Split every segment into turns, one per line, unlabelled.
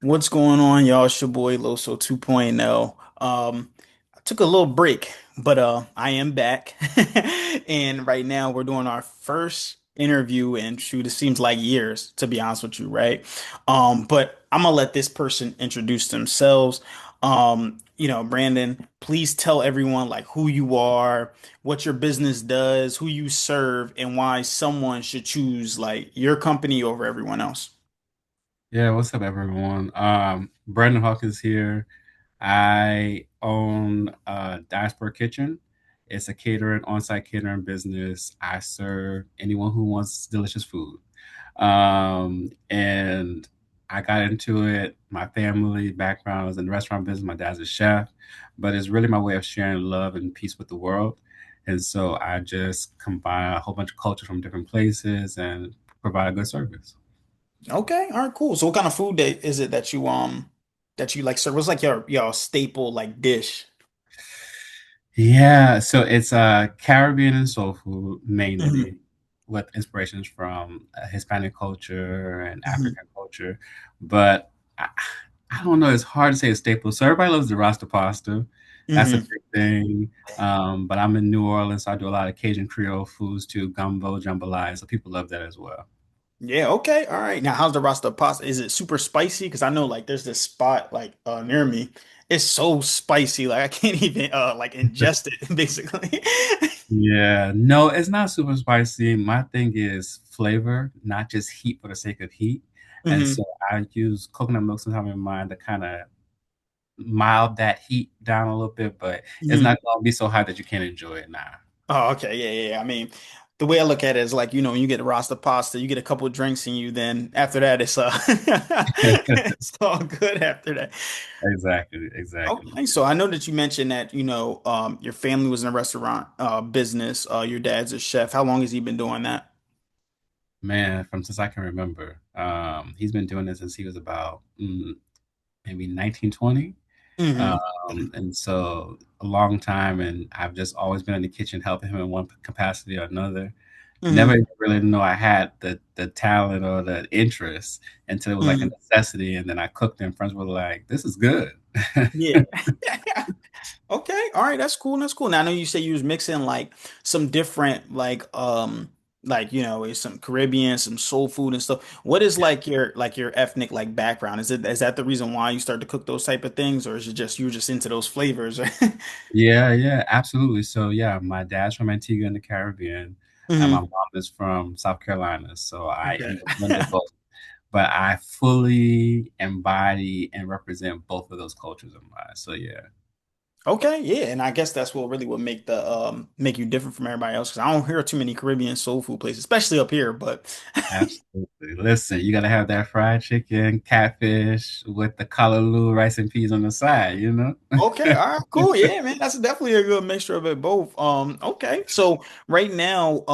What's going on, y'all? It's your boy Loso 2.0. I took a little break, but I am back. And right now we're doing our first interview and shoot, it seems like years, to be honest with you, right? But I'm gonna let this person introduce themselves. Brandon, please tell everyone like who you are, what your business does, who you serve, and why someone should choose like your company over everyone else.
Yeah, what's up, everyone? Brandon Hawkins here. I own Diaspora Kitchen. It's a catering, on-site catering business. I serve anyone who wants delicious food. And I got into it. My family background was in the restaurant business. My dad's a chef, but it's really my way of sharing love and peace with the world. And so I just combine a whole bunch of culture from different places and provide a good service.
Okay, all right, cool. So what kind of food is it that you like serve? What's like your staple like dish?
Yeah, so it's Caribbean and soul food
Hmm.
mainly, with inspirations from Hispanic culture and
Hmm.
African culture. But I don't know, it's hard to say a staple. So everybody loves the Rasta pasta. That's a
Hmm.
big thing. But I'm in New Orleans, so I do a lot of Cajun Creole foods too, gumbo, jambalaya. So people love that as well.
Yeah, okay, all right. Now, how's the Rasta pasta? Is it super spicy? Because I know like there's this spot like near me. It's so spicy, like I can't even like ingest it, basically.
Yeah, no, it's not super spicy. My thing is flavor, not just heat for the sake of heat. And
Hmm.
so I use coconut milk sometimes in mind to kind of mild that heat down a little bit, but it's
Hmm.
not going to be so hot that you can't enjoy it now.
Oh, okay, yeah. I mean, the way I look at it is like, when you get a Rasta pasta, you get a couple of drinks in you, then after that it's it's all good after that.
Exactly, exactly.
Okay, so I know that you mentioned that, your family was in a restaurant business. Your dad's a chef. How long has he been doing that?
Man, from since I can remember, he's been doing this since he was about maybe 1920.
Hmm.
And so a long time, and I've just always been in the kitchen helping him in one capacity or another. Never
Hmm.
even really know I had the talent or the interest until it was like a
Hmm.
necessity, and then I cooked, and friends were like, "This is good."
Yeah. Okay. All right. That's cool. That's cool. Now I know you say you was mixing like some different like it's some Caribbean, some soul food and stuff. What is like your ethnic like background? Is that the reason why you started to cook those type of things, or is it just you were just into those flavors?
Yeah, yeah, absolutely. So yeah, my dad's from Antigua in the Caribbean, and my
Hmm.
mom is from South Carolina. So I
Okay.
am a blend of both, but I fully embody and represent both of those cultures of mine. So yeah.
Okay, yeah, and I guess that's what really would make the make you different from everybody else because I don't hear too many Caribbean soul food places, especially up here. But
Absolutely. Listen, you gotta have that fried chicken, catfish with the callaloo rice and peas on the side, you know?
okay, all right, cool, yeah, man, that's definitely a good mixture of it both. Okay, so right now,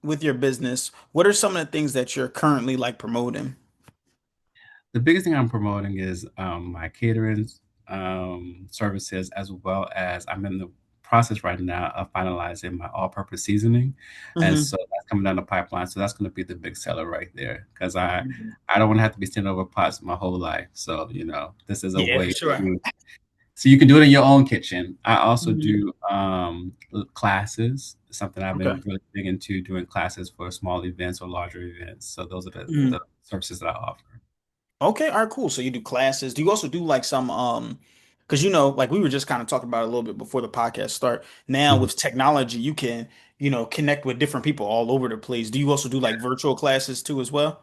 with your business, what are some of the things that you're currently like promoting?
The biggest thing I'm promoting is my catering services, as well as I'm in the process right now of finalizing my all-purpose seasoning, and
Hmm.
so that's coming down the pipeline. So that's going to be the big seller right there, because I don't want to have to be standing over pots my whole life. So this is a
Yeah, for
way
sure.
to so you can do it in your own kitchen. I also
Hmm.
do classes, something I've
Okay.
been really big into, doing classes for small events or larger events. So those are the
Mhm.
services that I offer.
Okay, all right, cool. So you do classes. Do you also do like some because like we were just kind of talking about it a little bit before the podcast start. Now
Mhm.
with technology, you can, connect with different people all over the place. Do you also do like virtual classes too as well?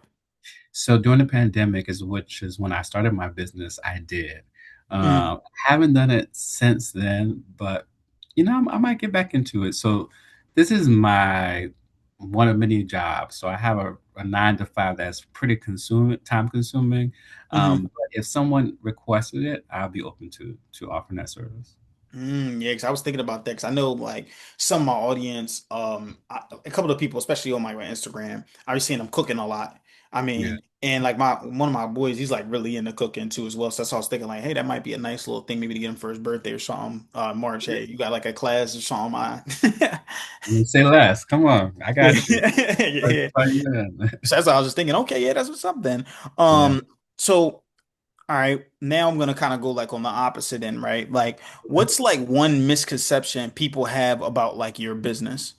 So during the pandemic which is when I started my business, I did.
Mhm.
Haven't done it since then, but I might get back into it. So this is my one of many jobs. So I have a 9 to 5 that's pretty time consuming.
Mhm.
But if someone requested it, I'll be open to offering that service.
Yeah, because I was thinking about that because I know like some of my audience, a couple of people, especially on my Instagram, I was seeing them cooking a lot. I
Yeah.
mean, and like my one of my boys, he's like really into cooking too as well. So that's why I was thinking like, hey, that might be a nice little thing maybe to get him for his birthday or something. March, hey, you got like a class or something?
Say less. Come on, I got you.
Yeah.
Plug you in.
So that's what I was just thinking. Okay, yeah, that's what's up then.
Yeah.
So. All right, now I'm gonna kind of go like on the opposite end, right? Like, what's like one misconception people have about like your business?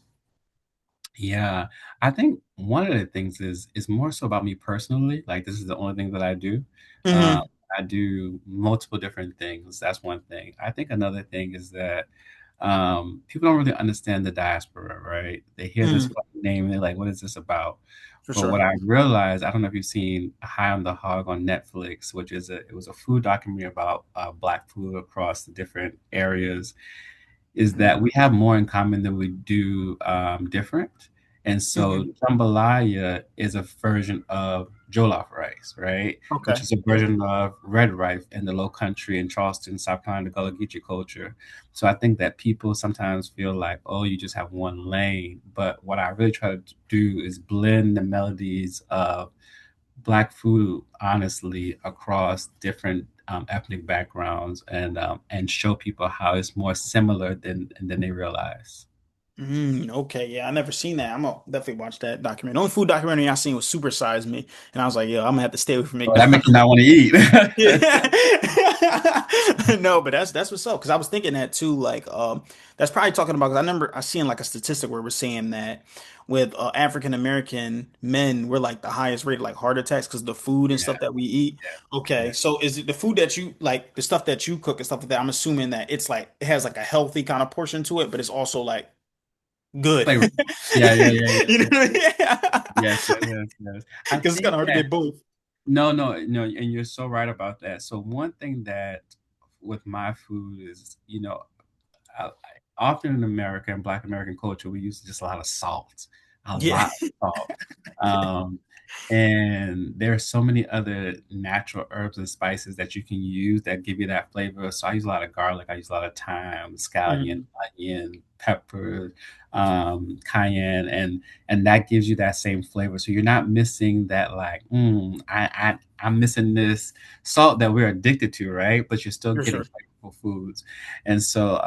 Yeah, I think one of the things is more so about me personally. Like this is the only thing that I do. Um,
Hmm.
I do multiple different things. That's one thing. I think another thing is that people don't really understand the diaspora, right? They hear this
Hmm.
fucking name and they're like, "What is this about?"
For
But what
sure.
I realized, I don't know if you've seen High on the Hog on Netflix, which is it was a food documentary about Black food across the different areas, is that we have more in common than we do different. And so
Hmm.
jambalaya is a version of jollof rice, right? Which
Okay.
is a version of red rice in the Low Country in Charleston, South Carolina, the Gullah Geechee culture. So I think that people sometimes feel like, oh, you just have one lane. But what I really try to do is blend the melodies of Black food, honestly, across different ethnic backgrounds, and show people how it's more similar than they realize.
Okay, yeah, I never seen that. I'm gonna definitely watch that documentary. The only food documentary I seen was Super Size Me, and I was like, yo, I'm gonna have to stay away from
So that
McDonald's.
makes you not want to eat.
Yeah. No, but that's what's up. Because I was thinking that too. Like, that's probably talking about. Because I remember I seen like a statistic where we're saying that with African American men, we're like the highest rated like heart attacks because the food and
Yeah,
stuff that we eat.
yeah,
Okay, so is it the food that you like, the stuff that you cook and stuff like that? I'm assuming that it's like it has like a healthy kind of portion to it, but it's also like good.
flavor. Yeah, yeah, yeah, yeah,
You know
yeah.
what I
Yes,
mean?
yes, yes, yes. I
Because it's kind
think
of hard to
that
get both.
no, no, no, and you're so right about that. So one thing that with my food is, often in America and Black American culture, we use just a
Yeah.
lot of salt. Um, and there are so many other natural herbs and spices that you can use that give you that flavor. So I use a lot of garlic, I use a lot of thyme, scallion,
Mhm.
onion, pepper, cayenne, and that gives you that same flavor. So you're not missing that like, I'm missing this salt that we're addicted to, right? But you're still
For
getting
sure.
flavorful foods. And so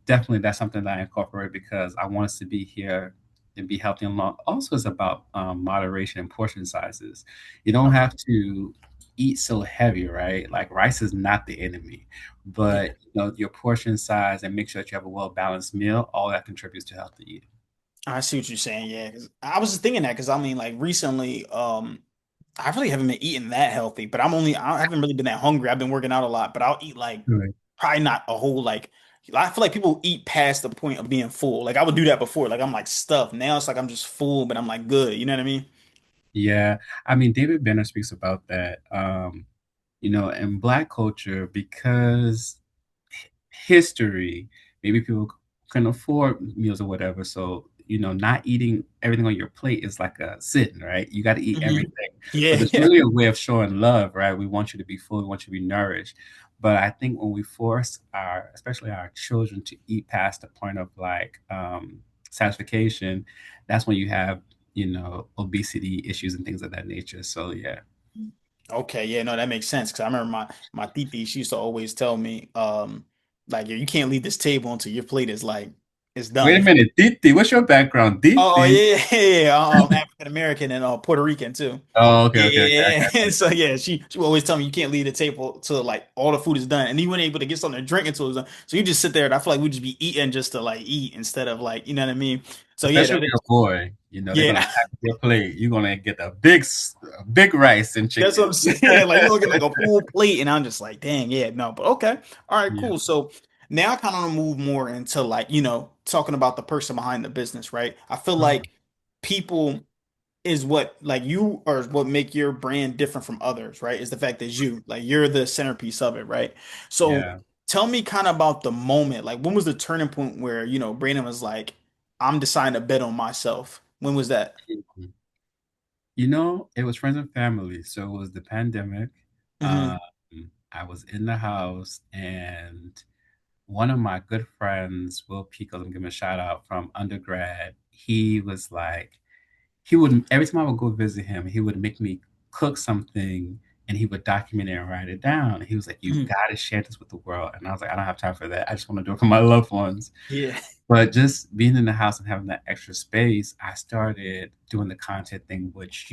definitely that's something that I incorporate because I want us to be here and be healthy and long. Also, it's about moderation and portion sizes. You don't
Okay.
have to eat so heavy, right? Like rice is not the enemy,
Yeah.
but your portion size and make sure that you have a well balanced meal. All that contributes to healthy eating.
I see what you're saying. Yeah. 'Cause I was just thinking that because I mean, like recently, I really haven't been eating that healthy, but I haven't really been that hungry. I've been working out a lot, but I'll eat like
Right.
probably not a whole like, I feel like people eat past the point of being full. Like I would do that before. Like I'm like stuffed. Now it's like I'm just full, but I'm like good. You know what I mean?
Yeah, I mean, David Benner speaks about that. In Black culture, because history, maybe people can afford meals or whatever. So, not eating everything on your plate is like a sin, right? You got to eat
Hmm.
everything. But
Yeah.
it's really a way of showing love, right? We want you to be full, we want you to be nourished. But I think when we force especially our children to eat past the point of like satisfaction, that's when you have, obesity issues and things of that nature. So, yeah.
Okay, yeah, no, that makes sense. Because I remember my titi, she used to always tell me, like, yo, you can't leave this table until your plate is like it's done.
Wait a
You
minute, Diti, what's your background?
Oh
Diti.
yeah, yeah, yeah. African American and Puerto Rican too.
Oh, okay, okay, okay. I
Yeah,
got
yeah.
you.
So yeah, she would always tell me you can't leave the table till like all the food is done, and you weren't able to get something to drink until it's done. So you just sit there, and I feel like we just be eating just to like eat instead of like you know what I mean. So yeah,
Especially
that
if
is
you're a boy, they're gonna
yeah.
pack up your plate. You're gonna get a big rice and
That's what I'm
chicken.
saying. Like you look at like a full plate, and I'm just like, dang, yeah, no, but okay, all right,
Yeah,
cool. So now I kind of want to move more into like talking about the person behind the business, right? I feel like people is what like you are what make your brand different from others, right? Is the fact that you're the centerpiece of it, right? So
yeah.
tell me kind of about the moment, like when was the turning point where Brandon was like, I'm deciding to bet on myself. When was that?
It was friends and family. So it was the pandemic. Um,
Hmm.
I was in the house, and one of my good friends, Will Pico, let me give him a shout out from undergrad. He was like, he would every time I would go visit him, he would make me cook something and he would document it and write it down. He was like, "You
Mhm.
got to share this with the world." And I was like, "I don't have time for that. I just want to do it for my loved ones."
Yeah.
But just being in the house and having that extra space, I started doing the content thing, which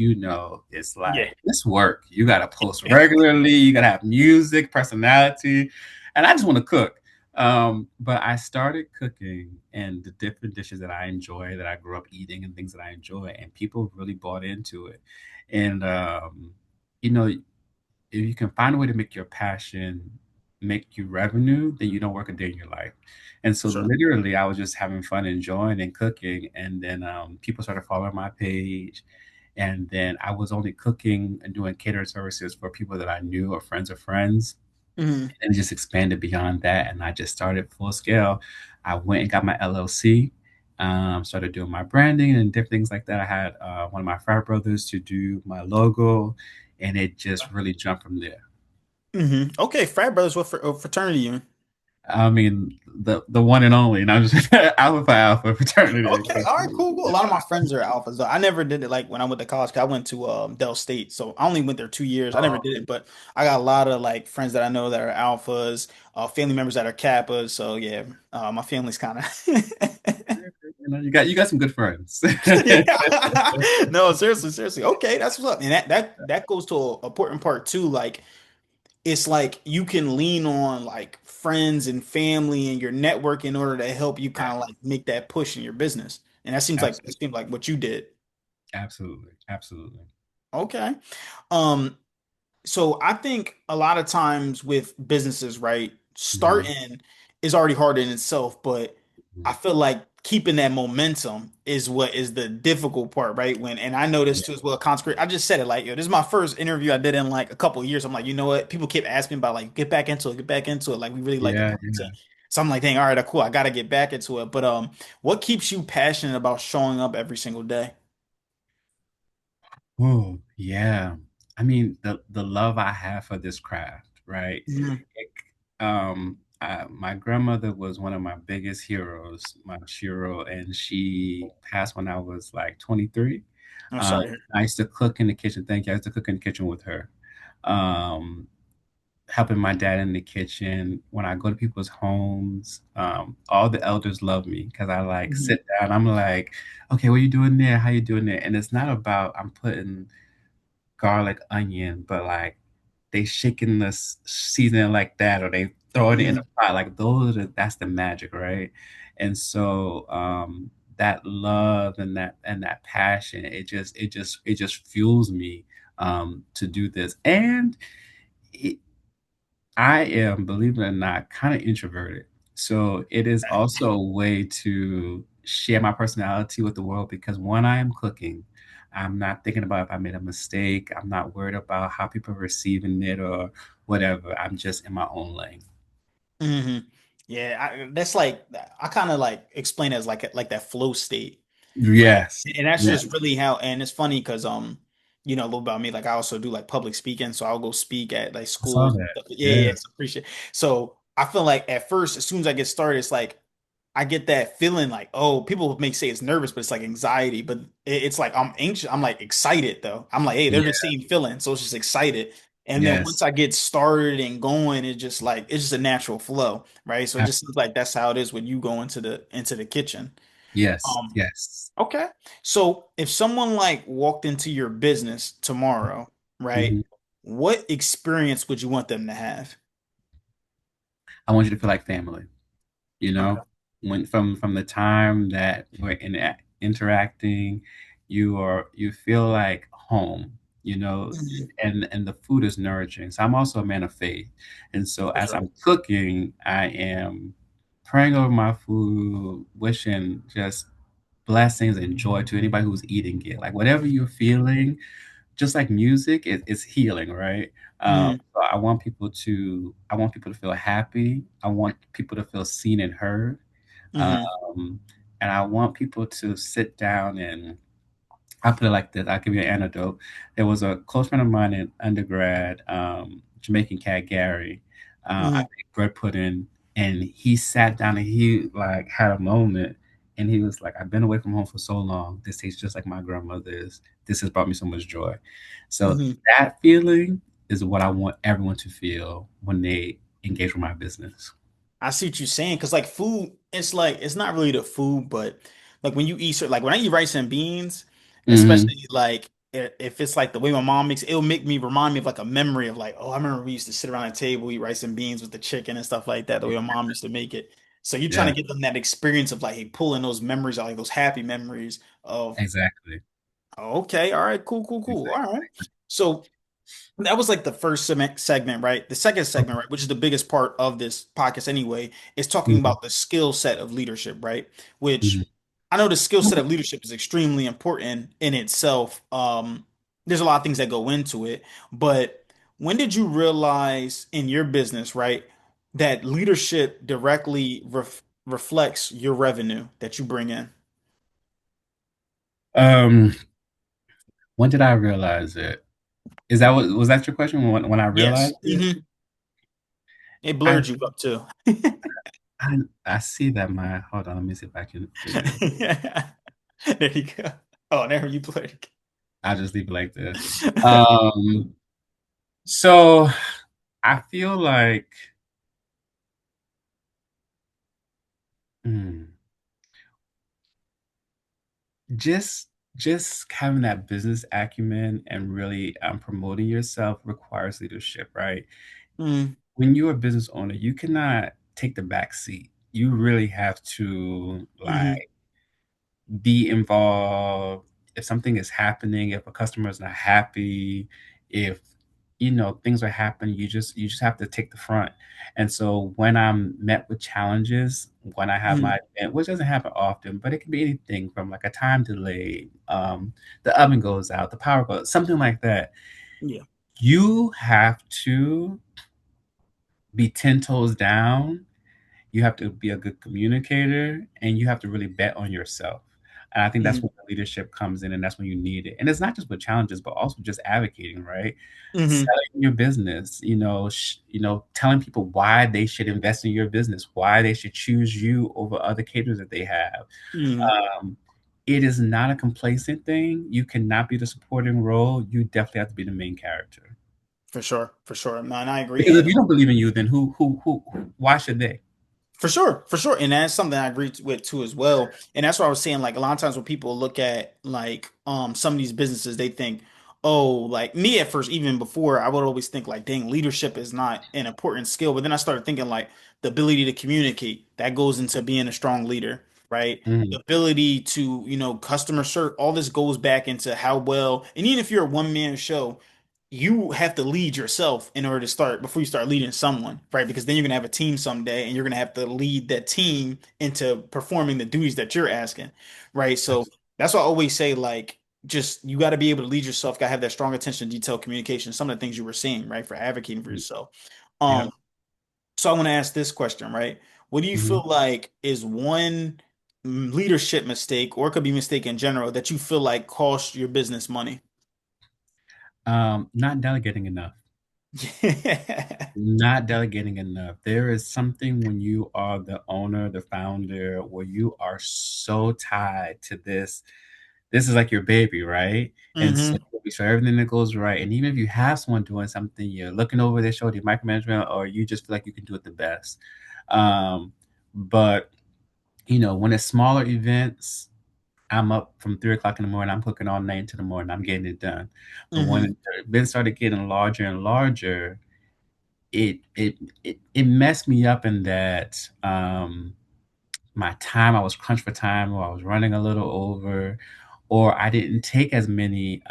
is
Yeah.
like it's work. You gotta post regularly, you gotta have music, personality, and I just want to cook. But I started cooking and the different dishes that I enjoy, that I grew up eating, and things that I enjoy, and people really bought into it. And you know, if you can find a way to make your passion make you revenue, then you don't work a day in your life. And so
Sure.
literally I was just having fun, enjoying and cooking. And then people started following my page. And then I was only cooking and doing catering services for people that I knew or friends of friends.
Mhm.
And it just expanded beyond that. And I just started full scale. I went and got my LLC, started doing my branding and different things like that. I had one of my frat brothers to do my logo, and it just really jumped from there.
Okay, frat brothers, what fraternity you in?
I mean, the one and only, and I'm just Alpha Phi Alpha fraternity.
Okay, all right, cool, cool. A lot of my friends are alphas though. I never did it like when I went to college. 'Cause I went to Dell State, so I only went there 2 years. I never
Oh,
did it, but I got a lot of like friends that I know that are alphas, family members that are kappas. So yeah, my family's kind of
you got some good friends.
yeah. No, seriously, seriously. Okay, that's what's up. And that goes to a important part too. Like it's like you can lean on like friends and family and your network in order to help you kind of like make that push in your business. And that
Absolutely,
seems like what you did.
absolutely, absolutely.
Okay. Um, so I think a lot of times with businesses, right,
Mhm,
starting is already hard in itself, but I
mhm.
feel like keeping that momentum is what is the difficult part, right? And I know this
Yeah,
too as well, consecrate. I just said it like, yo, this is my first interview I did in like a couple of years. I'm like, you know what? People keep asking me about like get back into it, get back into it. Like we really like the
yeah,
content.
yeah.
So I'm like, dang, all right, cool. I gotta get back into it. But what keeps you passionate about showing up every single day?
Oh, yeah. I mean, the love I have for this craft, right?
Mhm.
My grandmother was one of my biggest heroes, my hero, and she passed when I was like 23.
I'm
Um,
sorry.
I used to cook in the kitchen. Thank you. I used to cook in the kitchen with her, um, helping my dad in the kitchen. When I go to people's homes, all the elders love me because I like
Mhm.
sit down. I'm like, okay, what are you doing there? How you doing there? And it's not about I'm putting garlic, onion, but like they shaking the seasoning like that, or they throwing it in a
Mhm.
pot. Like that's the magic, right? And so that love and that passion, it just fuels me to do this. And it, I am, believe it or not, kind of introverted. So it is also a way to share my personality with the world because when I am cooking, I'm not thinking about if I made a mistake. I'm not worried about how people are receiving it or whatever. I'm just in my own lane.
Hmm. Yeah, that's like I kind of like explain it as like that flow state, right?
Yes.
And that's
Yes.
just really how. And it's funny because a little about me, like I also do like public speaking, so I'll go speak at like
I saw
schools and
that.
stuff. Yeah,
Yeah.
yeah, so appreciate. So I feel like at first, as soon as I get started, it's like I get that feeling like, oh, people may say it's nervous, but it's like anxiety. But it's like I'm anxious. I'm like excited though. I'm like, hey, they're the
Yeah.
same feeling. So it's just excited. And then once
Yes.
I get started and going, it's just a natural flow, right? So it just seems
Absolutely.
like that's how it is when you go into the kitchen.
Yes.
Um,
Yes.
okay. So if someone like walked into your business tomorrow, right,
Mhm.
what experience would you want them to have?
I want you to feel like family. you
Okay.
know when from the time that we're interacting, you feel like home,
Mhm.
and the food is nourishing. So I'm also a man of faith, and so
For
as
sure.
I'm cooking, I am praying over my food, wishing just blessings and joy to anybody who's eating it. Like whatever you're feeling, just like music is healing, right?
Hmm.
So I want people to feel happy. I want people to feel seen and heard,
Hmm.
um, and I want people to sit down and I put it like this. I'll give you an anecdote. There was a close friend of mine in undergrad, Jamaican cat Gary. I
Hmm.
made bread pudding, and he sat down and he like had a moment, and he was like, "I've been away from home for so long. This tastes just like my grandmother's. This has brought me so much joy." So
Hmm.
that feeling. is what I want everyone to feel when they engage with my business.
I see what you're saying, because like food, it's like it's not really the food, but like when you eat like when I eat rice and beans,
Hmm.
especially like if it's like the way my mom makes it, it'll make me remind me of like a memory of like, oh, I remember we used to sit around the table, eat rice and beans with the chicken and stuff like that, the way my mom used to make it. So you're trying
Yeah,
to get them that experience of like hey, pulling those memories out, like those happy memories of,
exactly.
oh, okay, all right, cool, cool, cool. All right.
Exactly.
So that was like the first segment, right? The second segment, right, which is the biggest part of this podcast anyway, is talking
Mhm.
about the skill set of leadership, right? Which
Mhm.
I know the skill set of leadership is extremely important in itself. There's a lot of things that go into it, but when did you realize in your business, right, that leadership directly reflects your revenue that you bring in?
Um, when did I realize it? Is that what was that your question? When I
Yes.
realized it?
It
I
blurred you up too.
I see that my hold on, let me see if I can figure it.
There you go. Oh, there you blurred.
I'll just leave it like this. Um, so I feel like hmm, just just having that business acumen and really promoting yourself requires leadership, right?
Mm,
When you're a business owner, you cannot take the back seat. You really have to
hmm
like be involved if something is happening, if a customer is not happy, if things are happening, you just have to take the front. And so when I'm met with challenges, when I have my
hmm
event, which doesn't happen often, but it can be anything from like a time delay, the oven goes out, the power goes, something like that.
Yeah.
You have to be 10 toes down. You have to be a good communicator, and you have to really bet on yourself. And I think that's
hmm
when the leadership comes in, and that's when you need it. And it's not just with challenges, but also just advocating, right?
hmm
Selling your business, telling people why they should invest in your business, why they should choose you over other caterers that they have.
hmm
Um, it is not a complacent thing. You cannot be the supporting role. You definitely have to be the main character.
For sure. For sure. No, and I agree.
Because if
And
you don't believe in you, then why should they?
for sure, for sure, and that's something I agree with too as well. And that's what I was saying. Like a lot of times when people look at like some of these businesses, they think, oh, like me at first, even before, I would always think like, dang, leadership is not an important skill. But then I started thinking like the ability to communicate that goes into being a strong leader, right? The
Mhm.
ability to, customer service, all this goes back into how well, and even if you're a one man show, you have to lead yourself in order to start before you start leading someone, right? Because then you're gonna have a team someday, and you're gonna have to lead that team into performing the duties that you're asking, right? So that's why I always say, like, just you got to be able to lead yourself. Got to have that strong attention to detail, communication. Some of the things you were saying, right, for advocating for yourself. Um,
Yep.
so I want to ask this question, right? What do you
Mhm.
feel like is one leadership mistake, or it could be mistake in general, that you feel like cost your business money?
Not delegating enough.
Yeah.
Not delegating enough. There is something when you are the owner, the founder, where you are so tied to this. This is like your baby, right? And so
hmm
you make sure everything that goes right. And even if you have someone doing something, you're looking over their shoulder, micromanagement, or you just feel like you can do it the best. Um, but when it's smaller events, I'm up from 3 o'clock in the morning. I'm cooking all night into the morning. I'm getting it done. But when
hmm
the events started getting larger and larger, it messed me up in that my time I was crunched for time, or I was running a little over, or I didn't take as many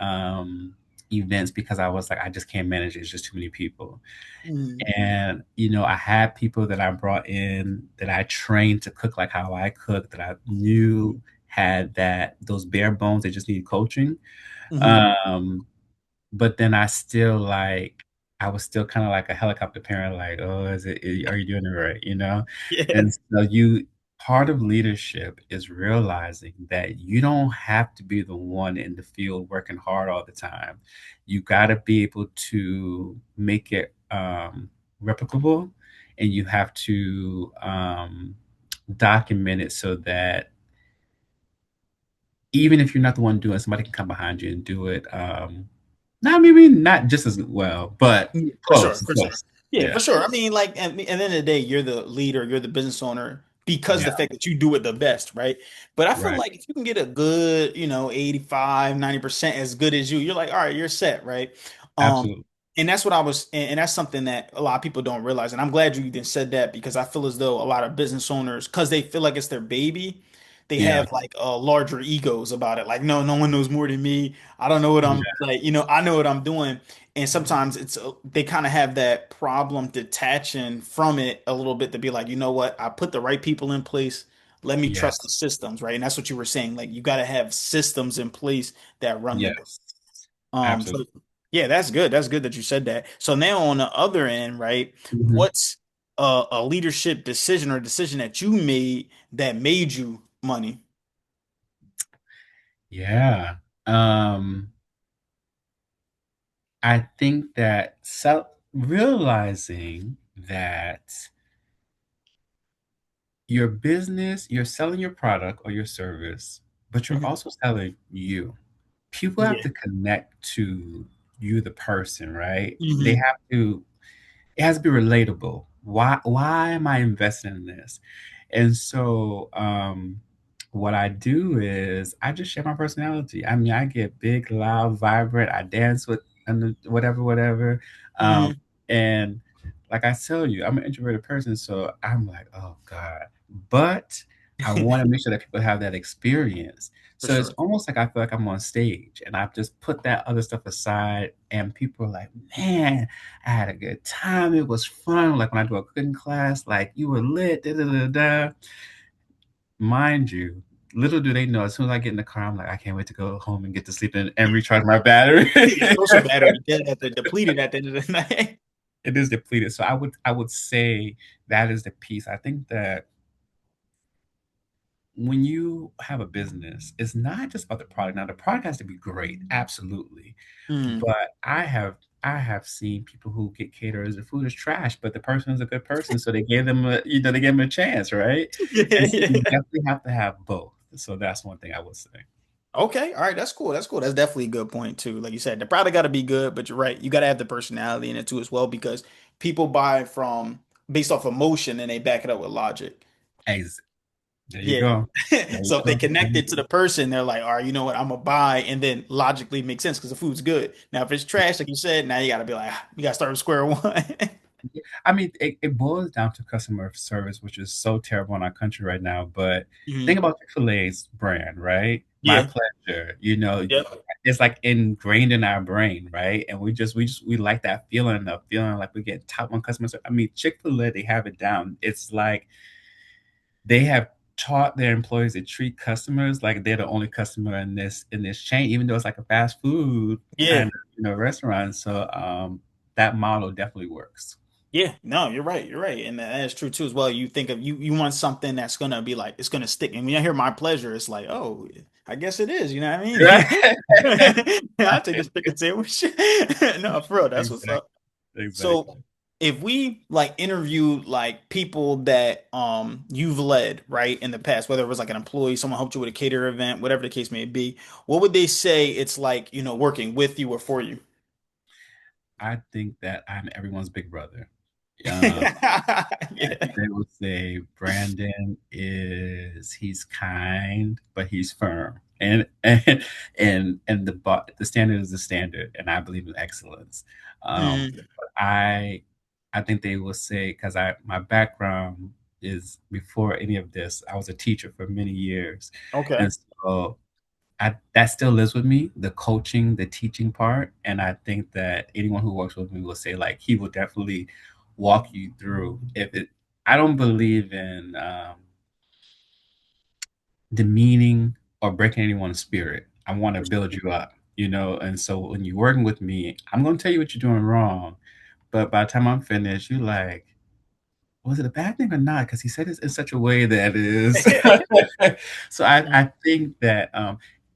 events because I was like, I just can't manage it. It's just too many people.
hmm
And I had people that I brought in that I trained to cook like how I cook, that I knew had those bare bones. They just needed coaching.
hmm
Um, but then I was still kind of like a helicopter parent, like, oh, are you doing it right?
Yeah.
And so part of leadership is realizing that you don't have to be the one in the field working hard all the time. You got to be able to make it replicable, and you have to document it so that even if you're not the one doing it, somebody can come behind you and do it. not maybe not just as well, but
Yeah, for sure,
close,
for sure.
close.
Yeah,
Yeah,
for sure. I mean, like, at the end of the day, you're the leader, you're the business owner because
yeah,
the fact that you do it the best, right? But I feel
right.
like if you can get a good, 85, 90% as good as you're like, all right, you're set, right? Um,
Absolutely.
and that's what I was, and that's something that a lot of people don't realize. And I'm glad you even said that because I feel as though a lot of business owners, because they feel like it's their baby, they
Yeah,
have like larger egos about it. Like, no, no one knows more than me. I don't know what I'm
yeah,
like, I know what I'm doing. And sometimes they kind of have that problem detaching from it a little bit to be like, you know what, I put the right people in place. Let me trust the
yes,
systems, right? And that's what you were saying. Like you got to have systems in place that run the business.
yes,
So
absolutely.
yeah, that's good. That's good that you said that. So now on the other end, right?
Mhm.
What's a leadership decision or decision that you made that made you money?
Yeah. Um, I think that self realizing that your business, you're selling your product or your service, but you're
Mhm.
also selling you. People have
Yeah.
to connect to you, the person, right? They
Hmm.
have to, it has to be relatable. Why am I investing in this? And so what I do is I just share my personality. I mean, I get big, loud, vibrant, I dance with and whatever, whatever. Um,
Hmm.
and like I tell you, I'm an introverted person, so I'm like, oh God. But I want to make sure that people have that experience.
For
So it's
sure.
almost like I feel like I'm on stage and I've just put that other stuff aside, and people are like, man, I had a good time. It was fun. Like when I do a cooking class, like you were lit, da da da da. Mind you, little do they know, as soon as I get in the car, I'm like, I can't wait to go home and get to sleep and recharge my battery.
Your social battery dead at the depleted at the end of the night.
It is depleted. So I would say that is the piece. I think that when you have a business, it's not just about the product. Now, the product has to be great, absolutely.
Mm.
But I have seen people who get caterers, the food is trash, but the person is a good person, so they gave them they gave them a chance, right?
Yeah,
And so you
yeah.
definitely have to have both. So that's one thing I would say.
Okay, all right, that's cool. That's cool. That's definitely a good point too. Like you said, the product got to be good, but you're right. You got to have the personality in it too as well because people buy from based off emotion and they back it up with logic.
Ex- There you
Yeah.
go. There you
So if they
go. There
connect
you
it to
go.
the person, they're like, all right, you know what, I'm gonna buy, and then logically makes sense because the food's good. Now, if it's trash, like you said, now you gotta be like, you gotta start with square one.
I mean, it boils down to customer service, which is so terrible in our country right now. But think
Mhm.
about Chick-fil-A's brand, right? My
Yeah.
pleasure.
Yep.
It's like ingrained in our brain, right? And we like that feeling of feeling like we get top one customer service. I mean, Chick-fil-A, they have it down. It's like they have taught their employees to treat customers like they're the only customer in this chain, even though it's like a fast food kind
Yeah.
of restaurant. So that model definitely works.
Yeah, no, you're right. You're right, and that is true too as well. You think of you want something that's gonna be like it's gonna stick. And when I hear my pleasure, it's like, oh, I guess it is. You know what I
Right.
mean? I'll take this chicken sandwich. No, for real, that's what's
Exactly.
up. So
Exactly.
if we like interview like people that you've led right in the past, whether it was like an employee, someone helped you with a cater event, whatever the case may be, what would they say it's like, working with you or for you?
I think that I'm everyone's big brother. Um,
Yeah.
they would say Brandon he's kind, but he's firm, and the standard is the standard, and I believe in excellence.
Mhm.
But I think they will say because I my background is before any of this, I was a teacher for many years,
Okay.
and so that still lives with me, the coaching, the teaching part. And I think that anyone who works with me will say like he will definitely walk you through if it I don't believe in demeaning or breaking anyone's spirit. I want to build you up, and so when you're working with me, I'm going to tell you what you're doing wrong, but by the time I'm finished, you're like, was it a bad thing or not? Because he said it in such a way that is. So I think that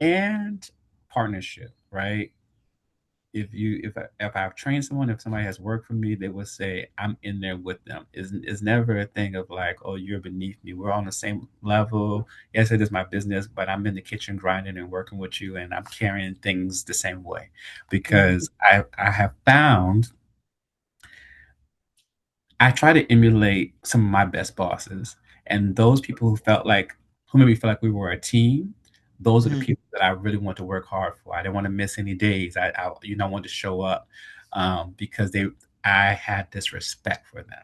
and partnership, right? if I've trained someone, if somebody has worked for me, they will say I'm in there with them. It's never a thing of like, oh, you're beneath me. We're on the same level. Yes, it is my business, but I'm in the kitchen grinding and working with you, and I'm carrying things the same way
Mhm.
because I have found I try to emulate some of my best bosses, and those people who made me feel like we were a team. Those are the
Mhm.
people that I really want to work hard for. I didn't want to miss any days. I wanted to show up because I had this respect for them.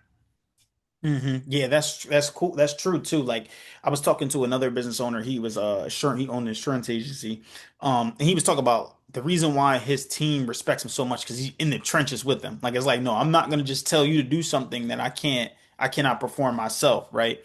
Yeah, that's cool. That's true too. Like I was talking to another business owner. He was he owned an insurance agency. And he was talking about the reason why his team respects him so much because he's in the trenches with them. Like it's like, no, I'm not gonna just tell you to do something that I cannot perform myself, right?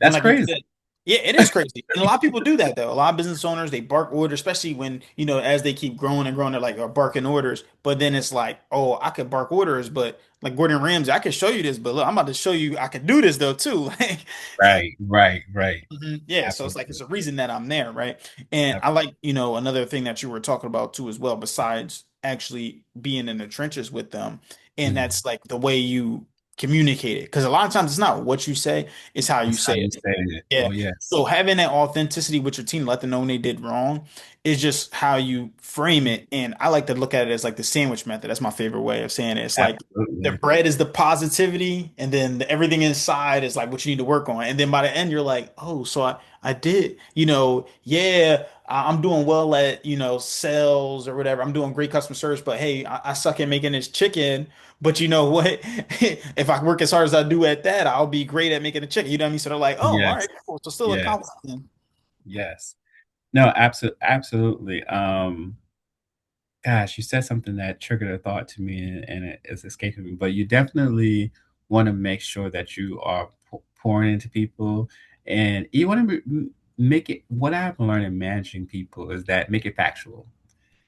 And
That's
like you
crazy.
said, yeah, it is crazy. And a lot of people do that though. A lot of business owners, they bark orders, especially when, as they keep growing and growing, they're like are barking orders. But then it's like, oh, I could bark orders, but like Gordon Ramsay, I can show you this, but look, I'm about to show you I can do this though too. Like,
Right, right, right.
yeah, so it's like it's
Absolutely.
a reason that I'm there, right? And I
Absolutely.
like, another thing that you were talking about too as well, besides actually being in the trenches with them, and
Mhm.
that's like the way you communicate it. Because a lot of times it's not what you say, it's how you
That's how
say
you
it.
say it.
Yeah.
Oh, yes.
So having that authenticity with your team, let them know when they did wrong, is just how you frame it. And I like to look at it as like the sandwich method. That's my favorite way of saying it. It's like the
Absolutely.
bread is the positivity, and then everything inside is like what you need to work on. And then by the end, you're like, oh, so I did, yeah, I'm doing well at, sales or whatever. I'm doing great customer service, but hey, I suck at making this chicken. But you know what? If I work as hard as I do at that, I'll be great at making a chicken. You know what I mean? So they're like, oh, all
Yes,
right, cool. So still a
yes,
compliment.
yes. No, absolutely. Gosh, you said something that triggered a thought to me, and it is escaping me. But you definitely want to make sure that you are pouring into people, and you want to make it. What I've learned in managing people is that make it factual.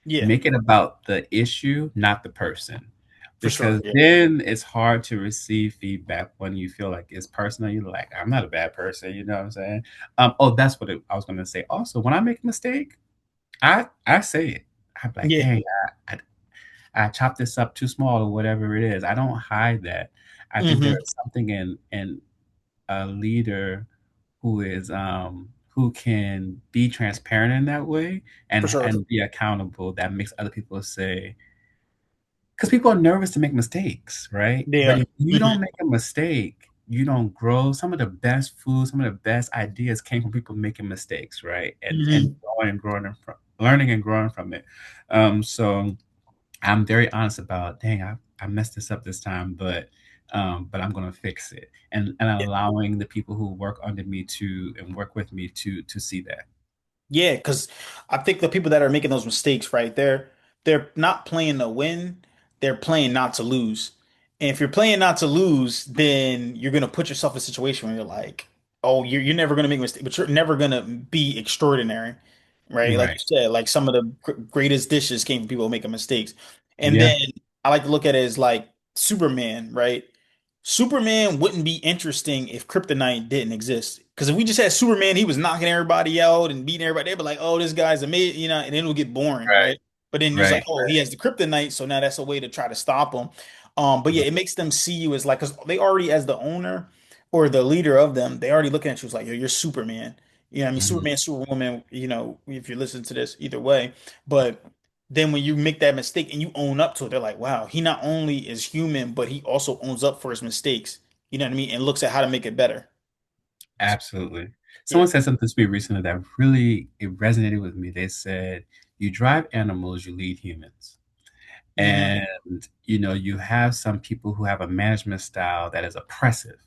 Yeah,
Make it about the issue, not the person.
for sure.
Because
Yeah.
then it's hard to receive feedback when you feel like it's personal. You're like, I'm not a bad person, you know what I'm saying? Oh, that's what I was gonna say. Also, when I make a mistake, I say it. I'm like,
Yeah,
dang, I chopped this up too small or whatever it is. I don't hide that. I think there
hmm
is something in a leader who can be transparent in that way
for sure.
and be accountable that makes other people say, because people are nervous to make mistakes, right? But
Yeah.
if you
hmm
don't make a mistake, you don't grow. Some of the best food, some of the best ideas came from people making mistakes, right? And
hmm
learning and growing from it. So I'm very honest about, dang, I messed this up this time, but I'm gonna fix it. And allowing the people who work under me to and work with me to see that.
Yeah, because I think the people that are making those mistakes, right, they're not playing to win, they're playing not to lose. And if you're playing not to lose, then you're gonna put yourself in a situation where you're like, oh, you're never gonna make a mistake, but you're never gonna be extraordinary, right? Like
Right.
you said, like some of the greatest dishes came from people making mistakes. And
Yeah.
then I like to look at it as like Superman, right? Superman wouldn't be interesting if kryptonite didn't exist. Because if we just had Superman, he was knocking everybody out and beating everybody. They'd be like, "Oh, this guy's amazing," and then it would get boring,
Right.
right? But then it's like,
Right.
"Oh, he has the kryptonite, so now that's a way to try to stop him." But yeah, it makes them see you as like, because they already, as the owner or the leader of them, they already looking at you as like, "Yo, you're Superman." You know what I mean?
Mhm.
Superman, Superwoman. If you listen to this, either way, but. Then when you make that mistake and you own up to it, they're like, wow, he not only is human, but he also owns up for his mistakes. You know what I mean? And looks at how to make it better.
Absolutely.
Yeah.
Someone said something to me recently that really it resonated with me. They said, "You drive animals, you lead humans."
hmm
And you have some people who have a management style that is oppressive,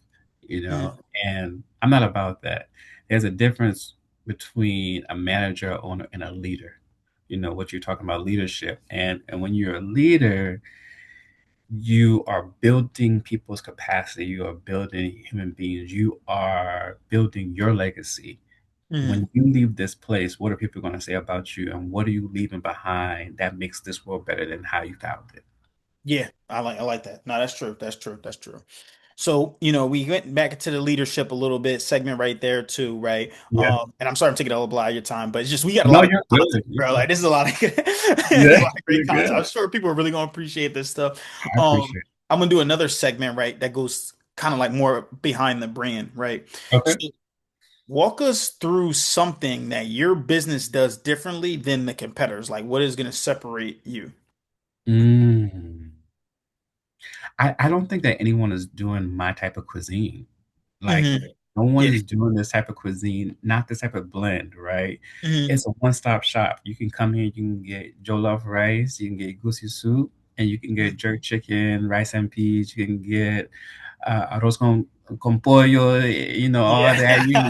hmm
and I'm not about that. There's a difference between a manager, owner, and a leader. What you're talking about leadership, and when you're a leader, you are building people's capacity, you are building human beings, you are building your legacy.
hmm
When you leave this place, what are people going to say about you, and what are you leaving behind that makes this world better than how you found it?
Yeah, I like that. No, that's true. That's true. That's true. So, we went back into the leadership a little bit segment right there too, right?
Yeah.
And I'm sorry I'm taking a lot of your time, but it's just we got a
No,
lot of
you're
content,
good. You're
bro.
good.
Like this is a lot of there's
Yeah,
a lot of great
you're
content. I'm
good.
sure people are really gonna appreciate this stuff.
I appreciate
I'm gonna do another segment, right, that goes kind of like more behind the brand, right?
it. Okay.
So walk us through something that your business does differently than the competitors. Like what is gonna separate you?
Mm. I don't think that anyone is doing my type of cuisine. Like,
Hmm.
no one
Yeah.
is doing this type of cuisine, not this type of blend, right?
Hmm.
It's a one-stop shop. You can come here, you can get jollof rice, you can get goosey soup, and you can get jerk chicken, rice and peas. You can get arroz con pollo, all
Yeah.
that. You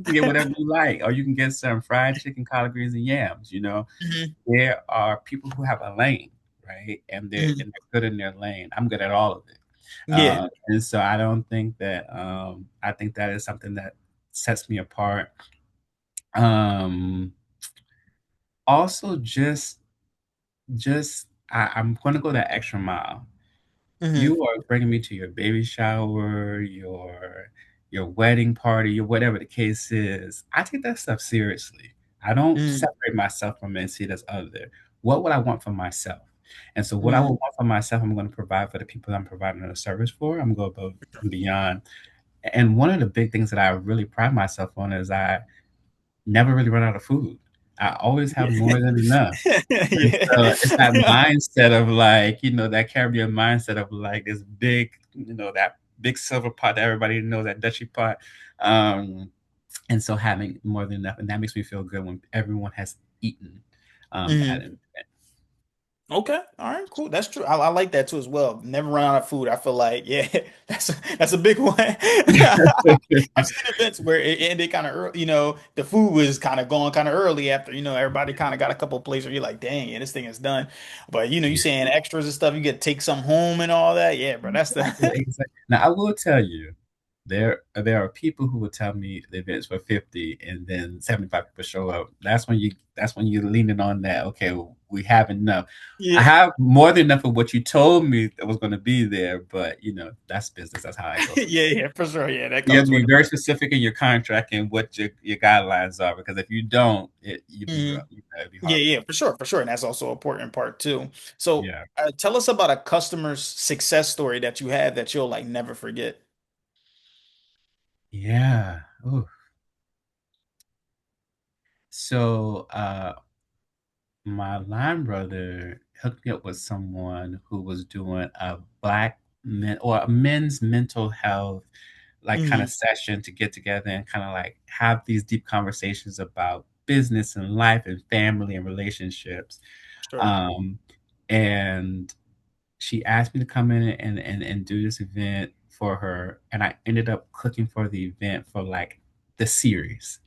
can get whatever you like, or you can get some fried chicken, collard greens, and yams.
Hmm.
There are people who have a lane, right? And they're good in their lane. I'm good at all of it.
Yeah.
And so I don't think that I think that is something that sets me apart. Um, Also, I'm going to go that extra mile.
Hmm.
You are bringing me to your baby shower, your wedding party, your whatever the case is. I take that stuff seriously. I don't
Hmm.
separate myself from it and see it as other. What would I want for myself? And so what I would
Hmm.
want for myself, I'm going to provide for the people I'm providing a service for. I'm going to go above and beyond. And one of the big things that I really pride myself on is I never really run out of food. I always have more than enough. And so it's that
Yeah.
mindset of like, that Caribbean mindset of like this big, that big silver pot that everybody knows, that Dutchy pot. And so having more than enough, and that makes me feel good when everyone has eaten at
Hmm.
an
Okay. All right. Cool. That's true. I like that too as well. Never run out of food. I feel like, yeah, that's a big one. I've
event.
seen events where it ended kind of early. The food was kind of going kind of early after, everybody kind of got a couple of plates where you're like, dang, yeah, this thing is done. But, you saying extras and stuff, you get to take some home and all that. Yeah, bro. That's the.
Exactly, exactly. Now I will tell you, there are people who will tell me the event's for 50 and then 75 people show up. That's when you're leaning on that. Okay, well, we have enough. I
Yeah.
have more than enough of what you told me that was going to be there, but that's business. That's how I go.
Yeah, yeah, for sure. Yeah, that
You have
comes
to
with
be
it.
very specific in your contract and what your guidelines are, because if you don't, you'd be
Mhm.
real. It'd be
Yeah,
horrible.
yeah, for sure, for sure. And that's also an important part too. So,
Yeah,
tell us about a customer's success story that you had that you'll like never forget.
yeah. Ooh. So, my line brother hooked me up with someone who was doing a black men or a men's mental health like kind of
Hmm.
session to get together and kind of like have these deep conversations about business and life and family and relationships.
Sure.
Um, and she asked me to come in and do this event for her, and I ended up cooking for the event for like the series.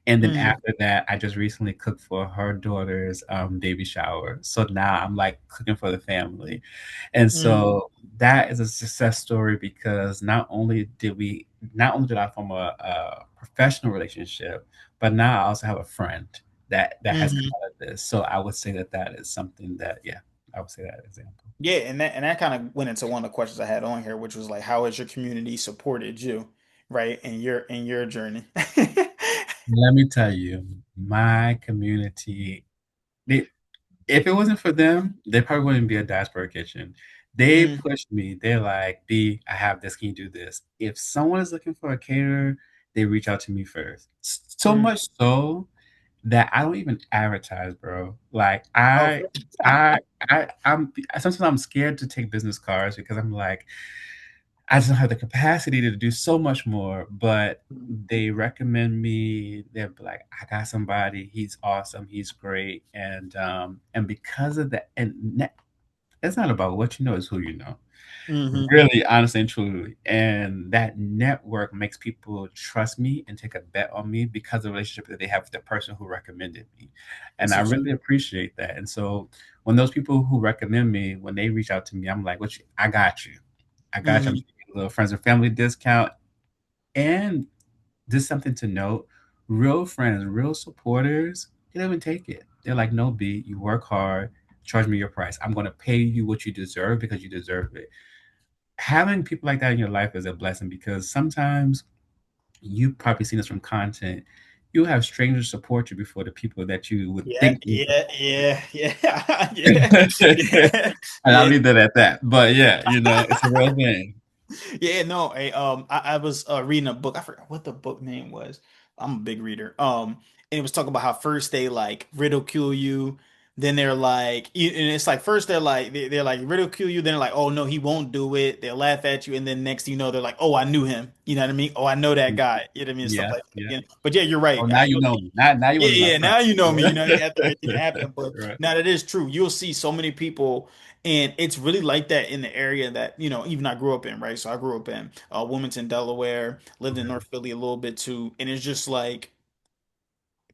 And then
Hmm.
after that, I just recently cooked for her daughter's baby shower. So now I'm like cooking for the family. And
Hmm.
so that is a success story because not only did I form a professional relationship, but now I also have a friend that has come
Hmm.
out of this. So I would say that that is something that, yeah, I would say that example.
Yeah, and that kind of went into one of the questions I had on here, which was like, how has your community supported you, right, in your journey?
Let me tell you, my community, they, if it wasn't for them, they probably wouldn't be a Diaspora Kitchen. They
Hmm.
pushed me. They're like, B, I have this. Can you do this? If someone is looking for a caterer, they reach out to me first. So
Hmm.
much so that I don't even advertise, bro. Like
Oh,
I'm sometimes I'm scared to take business cards because I'm like, I just don't have the capacity to do so much more. But they recommend me. They're like, I got somebody. He's awesome. He's great. And because of that, it's not about what you know, it's who you know.
hmm.
Really, honestly and truly. And that network makes people trust me and take a bet on me because of the relationship that they have with the person who recommended me.
I
And
see
I
what you
really appreciate that. And so when those people who recommend me, when they reach out to me, I'm like, I got you. I got you. I'm
mean.
giving you a little friends and family discount. And this is something to note. Real friends, real supporters, they don't even take it. They're like, no, B, you work hard, charge me your price. I'm gonna pay you what you deserve because you deserve it. having people like that in your life is a blessing because sometimes you've probably seen this from content. You'll have strangers support you before the people that you would
Yeah,
think would.
yeah, yeah, yeah, yeah,
And
yeah,
I'll
yeah.
leave that at that. But yeah, it's a real thing.
Yeah, no, I was reading a book. I forgot what the book name was. I'm a big reader. And it was talking about how first they like ridicule you, then they're like, and it's like first they're like they're like ridicule you, then they're like, oh no, he won't do it. They'll laugh at you, and then next thing you know, they're like, oh, I knew him. You know what I mean? Oh, I know that guy. You know what I mean? Stuff
Yeah,
like that.
yeah.
You know? But yeah, you're
Oh,
right.
now you know me. Now you
Yeah,
want to be my
yeah.
friend.
Now you know me. You know after everything
Yeah.
happened. But
Right.
now that is true. You'll see so many people, and it's really like that in the area that even I grew up in. Right, so I grew up in Wilmington, Delaware. Lived in
Okay.
North Philly a little bit too, and it's just like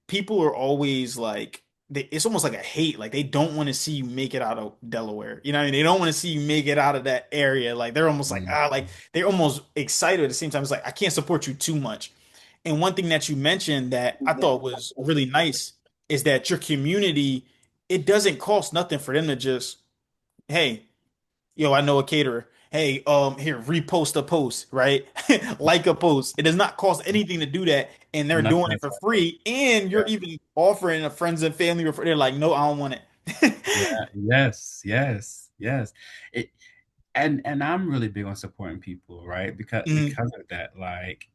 people are always like it's almost like a hate. Like they don't want to see you make it out of Delaware. You know what I mean? They don't want to see you make it out of that area. Like they're almost like
Mhm.
like they're almost excited at the same time. It's like I can't support you too much. And one thing that you mentioned that I thought was really nice is that your community, it doesn't cost nothing for them to just, hey, yo, I know a caterer. Hey, here, repost a post, right? Like a post. It does not cost anything to do that, and they're
Nothing
doing it
like
for
that.
free. And you're
Yeah.
even offering a friends and family. They're like, no, I don't want it.
Yeah. Yes. Yes. Yes. It, and I'm really big on supporting people, right? Because
Mhm.
because of that, like,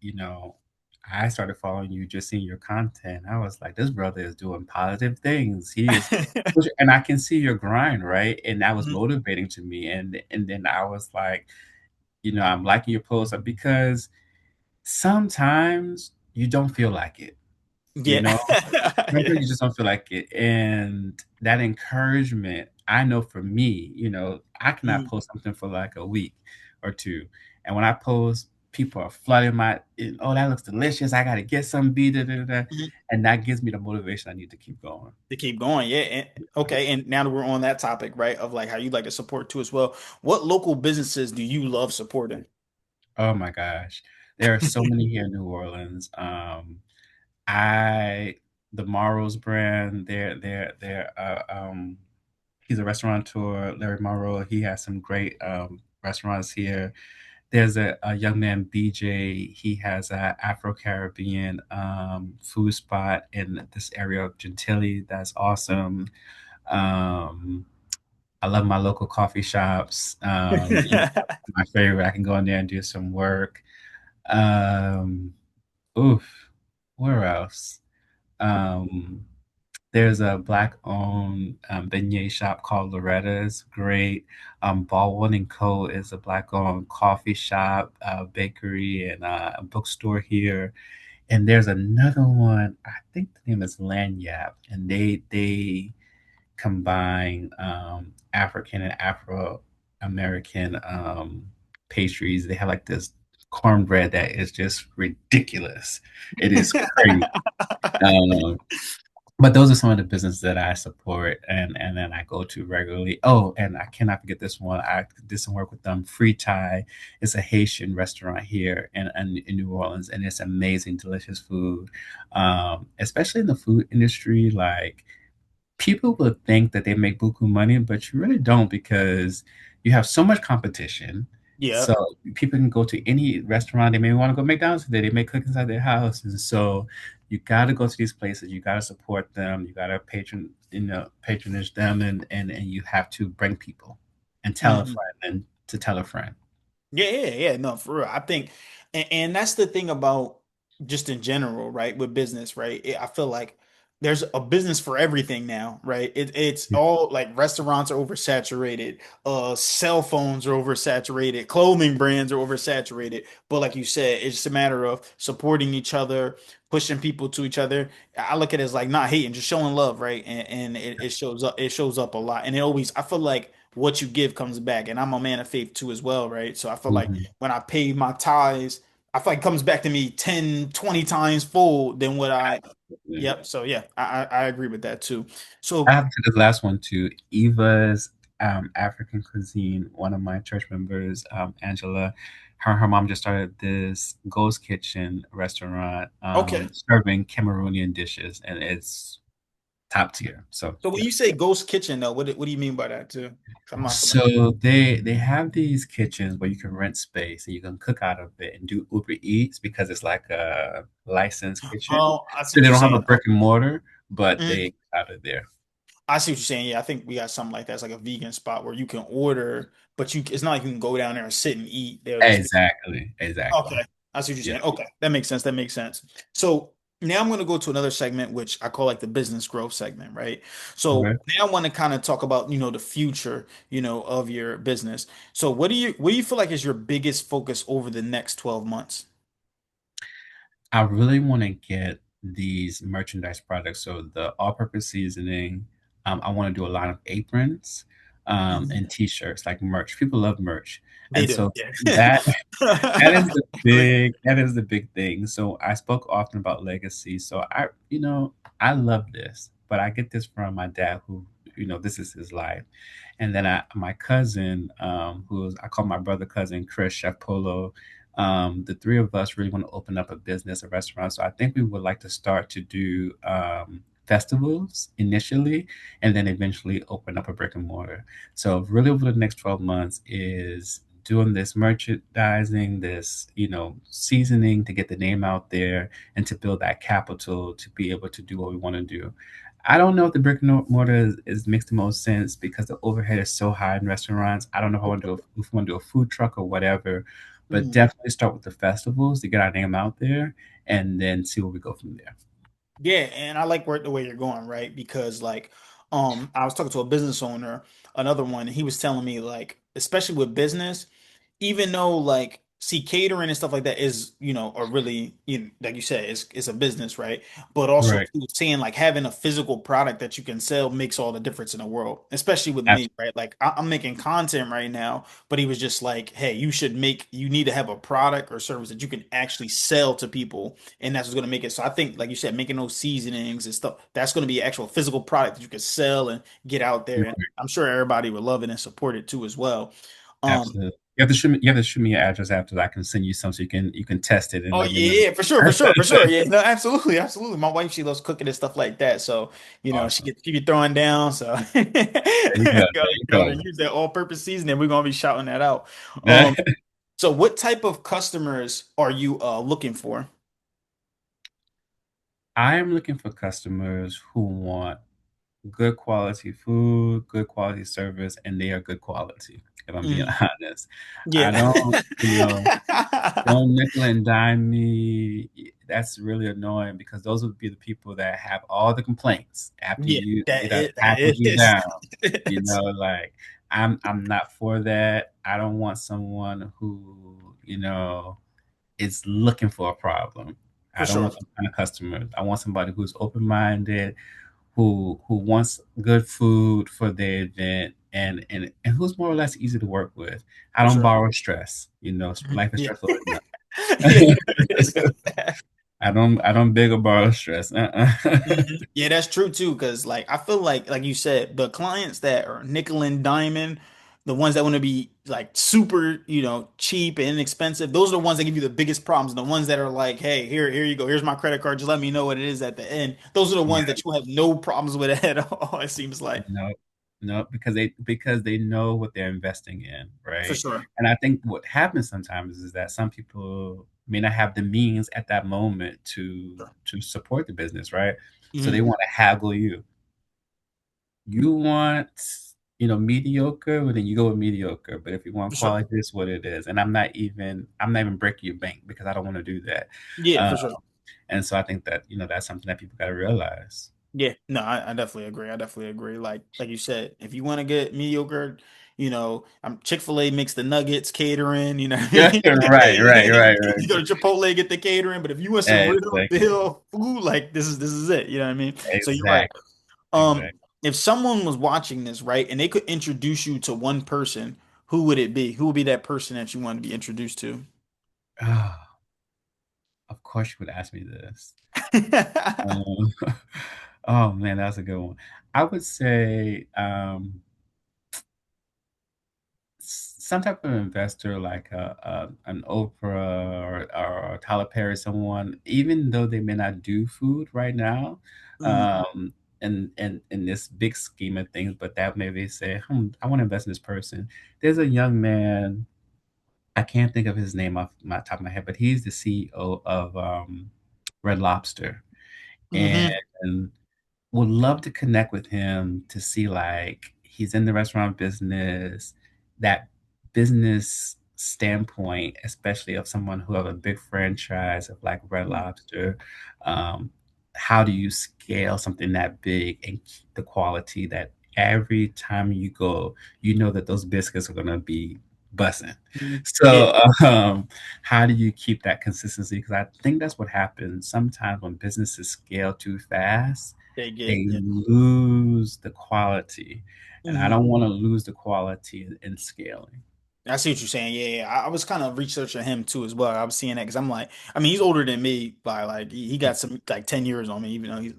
I started following you, just seeing your content. I was like, this brother is doing positive things. He is, and I can see your grind, right? And that was
Mhm.
motivating to me. And then I was like, I'm liking your posts because sometimes you don't feel like it, you
Yeah.
know? Sometimes
Yeah.
you just don't feel like it. And that encouragement, I know for me, I cannot
Mhm.
post something for like a week or two. And when I post, people are flooding oh, that looks delicious. I got to get some B, da, da, da, da.
Mhm.
And that gives me the motivation I need to keep going.
To keep going, yeah. Okay, and now that we're on that topic, right, of like how you like to support too as well. What local businesses do you love supporting?
Oh my gosh. There are so many here in New Orleans. I the Morrow's brand, he's a restaurateur, Larry Morrow. He has some great restaurants here. There's a young man, BJ. He has a Afro Caribbean food spot in this area of Gentilly. That's awesome. Um, I love my local coffee shops. My favorite. I can go in there and do some work. Um, oof. Where else? Um, there's a black-owned beignet shop called Loretta's. Great. Baldwin and Co. is a black-owned coffee shop, bakery, and a bookstore here. And there's another one. I think the name is Lanyap, and they combine African and Afro American pastries. They have like this cornbread that is just ridiculous. It is crazy. Um, but those are some of the businesses that I support and then I go to regularly. Oh, and I cannot forget this one. I did some work with them. Free Thai. It's a Haitian restaurant here in New Orleans, and it's amazing, delicious food. Especially in the food industry, like people would think that they make buku money, but you really don't because you have so much competition.
Yeah.
So people can go to any restaurant. They may want to go McDonald's today. They may cook inside their house, and so you got to go to these places. You got to support them. You got to patronage them, and you have to bring people and tell a
Mhm.
friend and to tell a friend.
Yeah, yeah, yeah. No, for real. I think, and that's the thing about just in general, right? With business, right? I feel like there's a business for everything now, right? It's all like restaurants are oversaturated, cell phones are oversaturated, clothing brands are oversaturated. But like you said, it's just a matter of supporting each other, pushing people to each other. I look at it as like not hating, just showing love, right? And it shows up. It shows up a lot, and it always. I feel like what you give comes back. And I'm a man of faith too as well, right? So I feel like
Mhm.
when I pay my tithes, I feel like it comes back to me 10, 20 times full than what I
Yeah.
yep. So yeah, I agree with that too.
I
So
have to this last one too. Eva's African cuisine. One of my church members, Angela, her mom just started this ghost kitchen restaurant,
okay.
serving Cameroonian dishes, and it's top tier. So
So when
yeah.
you say ghost kitchen, though, what do you mean by that too? 'Cause I'm not familiar.
So they have these kitchens where you can rent space and you can cook out of it and do Uber Eats because it's like a licensed kitchen.
Oh, I see
So
what
they
you're
don't have a
saying.
brick and mortar, but
Mhm.
they out of there.
I see what you're saying. Yeah, I think we got something like that. It's like a vegan spot where you can order, but it's not like you can go down there and sit and eat. They'll just be
Exactly. Exactly.
okay. I see what you're
Yeah.
saying. Okay, that makes sense. That makes sense. So now I'm going to go to another segment, which I call like the business growth segment, right?
Okay.
So now I want to kind of talk about, the future, of your business. So what do you feel like is your biggest focus over the next 12 months?
I really want to get these merchandise products. So the all-purpose seasoning. I want to do a lot of aprons,
Mhm.
and t-shirts, like merch. People love merch,
They
and
do.
so
Yeah.
that that is the
I agree.
big thing. So I spoke often about legacy. So I love this, but I get this from my dad, who this is his life. And then my cousin, I call my brother cousin Chris, Chef Polo. The three of us really want to open up a business, a restaurant. So I think we would like to start to do festivals initially, and then eventually open up a brick and mortar. So really, over the next 12 months is doing this merchandising, this seasoning to get the name out there, and to build that capital to be able to do what we want to do. I don't know if the brick and mortar makes the most sense because the overhead is so high in restaurants. I don't know if I want to if we want to do a food truck or whatever, but
Mhm.
definitely start with the festivals to get our name out there, and then see where we go from there.
Yeah, and I like where the way you're going, right? Because like, I was talking to a business owner, another one, and he was telling me like, especially with business, even though like, see, catering and stuff like that is, a really, like you said, it's a business, right? But also
Right.
he was saying like having a physical product that you can sell makes all the difference in the world, especially with me,
Absolutely.
right? Like I'm making content right now, but he was just like, hey, you need to have a product or service that you can actually sell to people, and that's what's going to make it. So I think, like you said, making those seasonings and stuff, that's going to be actual physical product that you can sell and get out there. And I'm sure everybody would love it and support it too as well. Um,
Absolutely. You have to shoot me your address after that. I can send you some so you can test it and
oh
let me know.
yeah, for sure, for sure, for sure. Yeah, no, absolutely, absolutely. My wife, she loves cooking and stuff like that. So,
Awesome.
she be throwing down. So
There you go.
go,
There you
go to
go.
use that all-purpose seasoning. We're gonna be shouting that out. So what type of customers are you looking for?
I am looking for customers who want good quality food, good quality service, and they are good quality, if I'm being
Mm,
honest. I
yeah.
don't, don't nickel and dime me. That's really annoying because those would be the people that have all the complaints after
Yeah,
they done
that
tackled you
is.
down. Like I'm not for that. I don't want someone who, is looking for a problem.
For
I don't
sure,
want that kind of customer. I want somebody who's open-minded, who wants good food for their event, and who's more or less easy to work with. I
for
don't
sure.
borrow stress.
Mhm.
Life is
Yeah.
stressful enough.
Yeah, it's a fact.
I don't beg or borrow stress.
Mhm. Yeah, that's true too. Because like I feel like you said, the clients that are nickel and diamond, the ones that want to be like super, cheap and inexpensive, those are the ones that give you the biggest problems. And the ones that are like, hey, here you go. Here's my credit card. Just let me know what it is at the end. Those are the ones
Yeah,
that you have no problems with at all. It seems like
no, no, because they know what they're investing in,
for
right?
sure.
And I think what happens sometimes is that some people may not have the means at that moment to
Sure.
to support the business, right? So they
Mhm.
want to haggle you. You want, mediocre, well, then you go with mediocre. But if you want
For sure.
quality, it's what it is. And I'm not even breaking your bank because I don't want to do that.
Yeah,
Uh,
for sure.
and so I think that that's something that people got to realize.
Yeah, no, I definitely agree. I definitely agree. Like you said, if you want to get mediocre, Chick-fil-A makes the nuggets, catering, you know what I
Yeah,
mean?
right, right, right,
You go to Chipotle, get the catering, but if you want some real
exactly,
deal food, like this is it, you know what I mean? So you're right.
exactly,
Um,
exactly.
if someone was watching this, right, and they could introduce you to one person, who would it be? Who would be that person that you want to be introduced to?
Ah, of course, you would ask me this. Um, oh man, that's a good one. I would say some type of investor like an Oprah or Tyler Perry, someone, even though they may not do food right now,
Mm,
um, in this big scheme of things, but that maybe say, I want to invest in this person. There's a young man, I can't think of his name off my top of my head, but he's the CEO of Red Lobster,
Hmm.
and would love to connect with him to see like he's in the restaurant business, that business standpoint, especially of someone who have a big franchise of like Red Lobster. Um, how do you scale something that big and keep the quality that every time you go, you know that those biscuits are gonna be bussing.
Yeah,
So how do you keep that consistency? Because I think that's what happens sometimes when businesses scale too fast,
they get
they
yeah.
lose the quality. And I
Mhm.
don't want to lose the quality in scaling.
I see what you're saying. Yeah, yeah. I was kind of researching him too as well. I was seeing that because I'm like, I mean, he's older than me by like he got some like 10 years on me, even though he's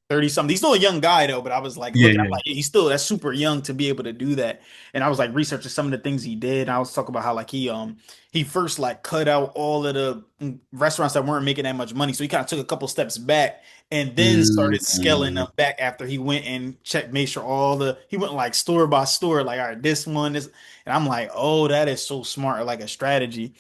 30 something. He's still a young guy though, but I was like
Yeah,
looking, I'm
yeah.
like, he's still that's super young to be able to do that. And I was like researching some of the things he did. And I was talking about how like he first like cut out all of the restaurants that weren't making that much money. So he kind of took a couple steps back and then started scaling
Mm,
them back after he went and checked, made sure all the he went like store by store, like, all right, this one, this. And I'm like, oh, that is so smart, like a strategy.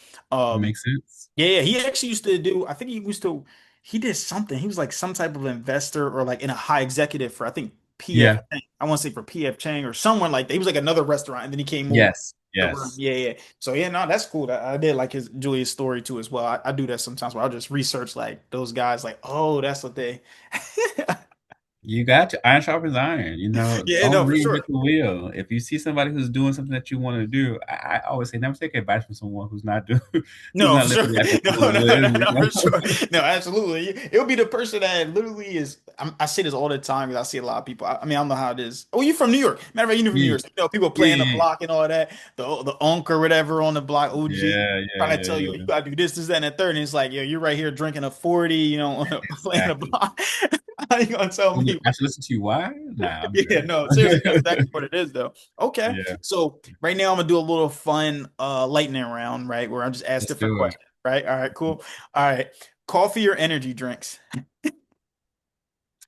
makes sense.
Yeah, he actually used to do, I think he used to, he did something. He was like some type of investor or like in a high executive for, I think, PF
Yeah.
Chang. I want to say for PF Chang or someone like that. He was like another restaurant and then he came over
Yes.
to run.
Yes.
Yeah, yeah. So yeah, no, that's cool. I did like his Julia's story too as well. I do that sometimes where I'll just research like those guys, like, oh, that's what they.
You got to iron sharpens iron. You know,
Yeah,
don't
no, for
reinvent
sure.
the wheel. If you see somebody who's doing something that you want to do, I always say never take advice from someone who's not doing, who's
No,
not
for sure.
living at the
No,
full
no, no, no, for
you
sure. No, absolutely. It'll be the person that literally is. I say this all the time because I see a lot of people. I mean, I don't know how it is. Oh, you from New York? Matter of fact, you from New
Yeah,
York. So, people
yeah,
playing the
yeah,
block and all that. The unk or whatever on the block. OG
yeah, yeah,
trying to
yeah,
tell you
yeah.
you gotta do this, that, and the third. And it's like, yo, you're right here drinking a 40. Playing the
Exactly.
block. How you gonna tell me?
I should listen to you. Why? Nah, I'm
Yeah,
good.
no, seriously, that's exactly what it is, though. Okay,
Yeah,
so right now I'm gonna do a little fun lightning round, right? Where I'm just asked
let's
different
do it.
questions, right? All right, cool. All right, coffee or energy drinks?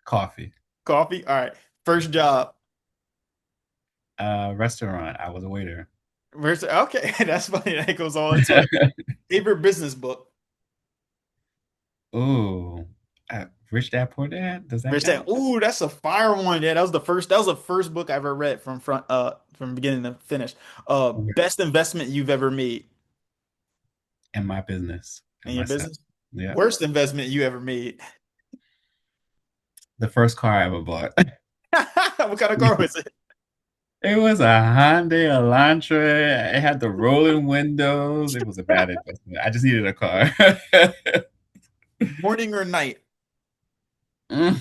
Coffee.
Coffee. All right. First job.
Restaurant. I was a waiter.
Okay, that's funny. That goes all into it. Favorite business book.
Ooh, Rich Dad Poor Dad. Does that
Rich Dad.
count?
Ooh, that's a fire one. Yeah, that was the first. That was the first book I ever read from beginning to finish.
Okay.
Best investment you've ever made
In my business
in
and
your
myself.
business.
Yeah.
Worst investment you ever made.
The first car I ever bought.
What kind of car was it?
It was a Hyundai Elantra. It had the rolling windows. It was a bad investment. I just needed a car.
Morning or night?
Mm,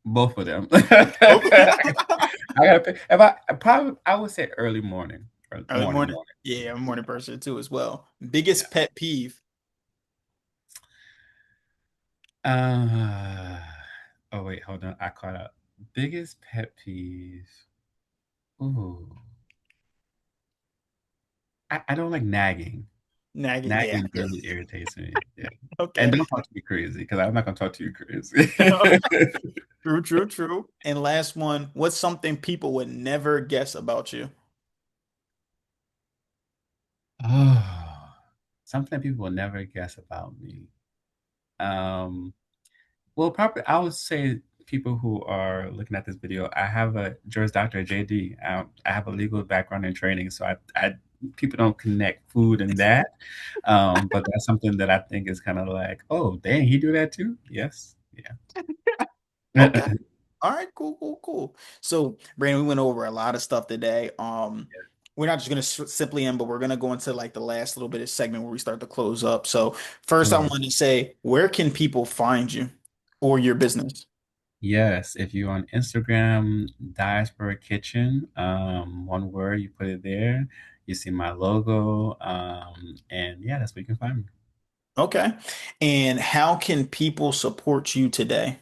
both of them. I gotta pick. If I probably I would say early morning. Or
Early
morning,
morning.
morning.
Yeah, I'm a morning person too as well.
Yeah.
Biggest pet peeve.
Uh, oh wait, hold on. I caught up. Biggest pet peeve. Ooh. I don't like nagging.
Nagging. Yeah.
Nagging really irritates me. Yeah. And
Okay.
don't talk to me crazy because I'm not gonna talk to you crazy.
True, true, true. And last one, what's something people would never guess about you?
Oh, something people will never guess about me. Um, well, probably I would say people who are looking at this video, I have a Juris Doctor, JD. I have a legal background and training, so I people don't connect food and that. But that's something that I think is kind of like, oh, dang, he do that too? Yes,
Okay.
yeah.
All right, cool, cool, cool. So, Brandon, we went over a lot of stuff today. We're not just gonna simply end, but we're gonna go into like the last little bit of segment where we start to close up. So, first, I
Sure.
want to say, where can people find you or your business?
Yes, if you're on Instagram, Diaspora Kitchen, one word, you put it there. You see my logo, and yeah, that's where you can find me.
Okay. And how can people support you today?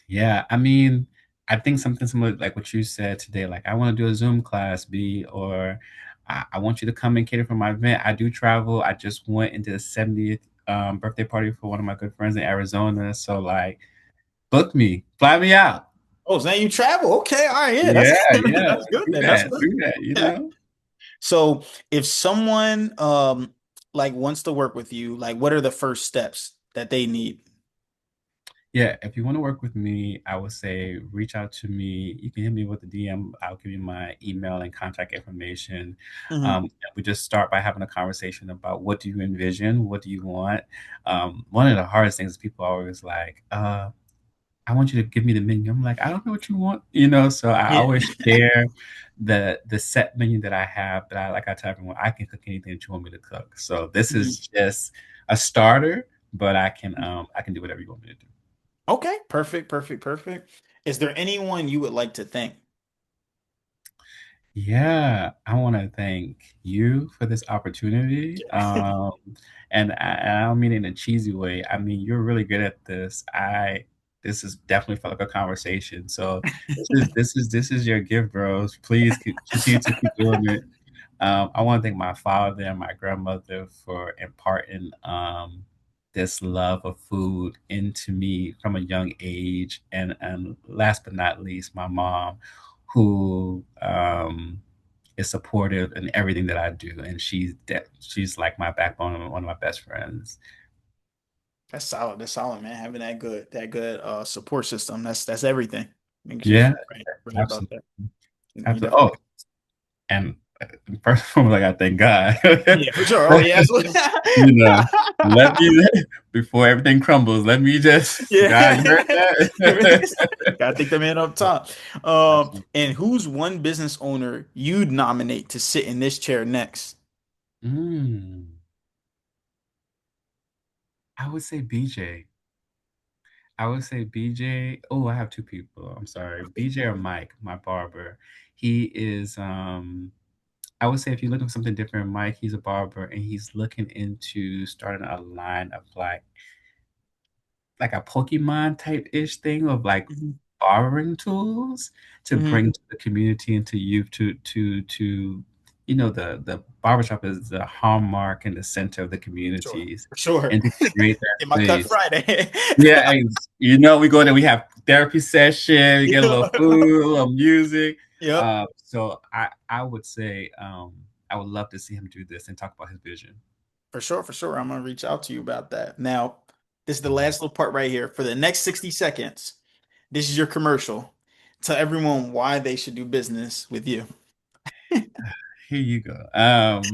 Yeah, I mean, I think something similar like what you said today, like I want to do a Zoom class, B, or I want you to come and cater for my event. I do travel. I just went into the 70th birthday party for one of my good friends in Arizona. So like, book me, fly me out.
Oh, so now you travel. Okay, all right, yeah,
Yeah,
that's
yeah,
that's good
do
then. That's
that,
good.
do that. You
Yeah.
know.
So if someone like wants to work with you, like what are the first steps that they need?
Yeah, if you want to work with me, I would say reach out to me. You can hit me with a DM. I'll give you my email and contact information.
Hmm.
We just start by having a conversation about what do you envision, what do you want. One of the hardest things is people are always like, I want you to give me the menu. I'm like, I don't know what you want, you know. So I
Yeah.
always share the set menu that I have. But I like I tell everyone, I can cook anything that you want me to cook. So this
Mhm.
is just a starter, but I can do whatever you want me to do.
Okay, perfect, perfect, perfect. Is there anyone you would like to thank?
Yeah, I want to thank you for this opportunity. And I don't mean it in a cheesy way. I mean, you're really good at this. This is definitely felt like a conversation. So this is your gift, bros. Please continue to keep doing it. I want to thank my father and my grandmother for imparting this love of food into me from a young age, and last but not least, my mom, who is supportive in everything that I do, and she's like my backbone and one of my best friends.
That's solid. That's solid, man. Having that good support system. That's everything. Make sure
Yeah,
you're right about
absolutely,
that. You
absolutely. Oh,
definitely.
and first of all, like I thank God.
Yeah, for sure. Oh yeah.
You know, let me before everything crumbles. Let me just God, you heard
Yeah.
that?
Gotta think the man up top.
Absolutely.
And who's one business owner you'd nominate to sit in this chair next?
Mm, I would say BJ. I would say BJ. Oh, I have two people. I'm sorry. BJ or Mike, my barber. He is I would say if you're looking for something different, Mike, he's a barber and he's looking into starting a line of like a Pokemon type ish thing of like
Mhm.
borrowing tools to
Mhm.
bring to the community and to youth to the barbershop is the hallmark and the center of the
Sure.
communities
For sure.
and to create that
In my cut
space.
Friday.
Yeah, and, we go there, we have therapy session, we get a little food, a little music.
Yep.
So I would say I would love to see him do this and talk about his vision.
For sure, for sure. I'm gonna reach out to you about that. Now, this is the last little part right here. For the next 60 seconds, this is your commercial. Tell everyone why they should do business with you.
Here you go. God,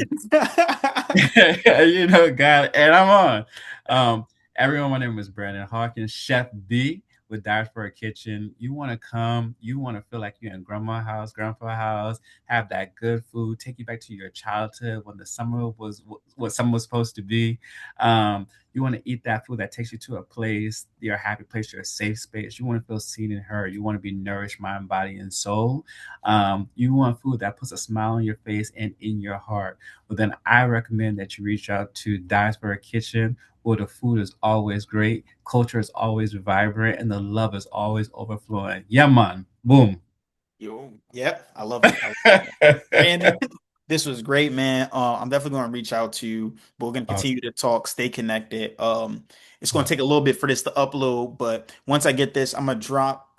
and I'm on. Um, Everyone, my name is Brandon Hawkins, Chef B with Diaspora Kitchen. You want to come, you want to feel like you're in grandma's house, grandpa's house, have that good food, take you back to your childhood when the summer was what summer was supposed to be. You want to eat that food that takes you to a place, your happy place, your safe space. You want to feel seen and heard. You want to be nourished, mind, body, and soul. You want food that puts a smile on your face and in your heart. Well, then I recommend that you reach out to Diaspora Kitchen, where the food is always great, culture is always vibrant, and the love is always overflowing. Yeah, man. Boom.
Yep, I love it. I love it. Brandon, this was great, man. I'm definitely going to reach out to you, but we're going to
Awesome.
continue to talk, stay connected. It's going to take a little bit for this to upload, but once I get this, I'm gonna drop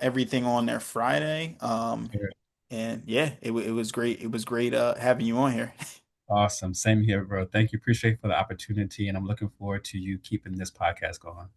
everything on there Friday. And yeah, it was great. It was great having you on here.
Awesome. Same here, bro. Thank you. Appreciate for the opportunity. And I'm looking forward to you keeping this podcast going.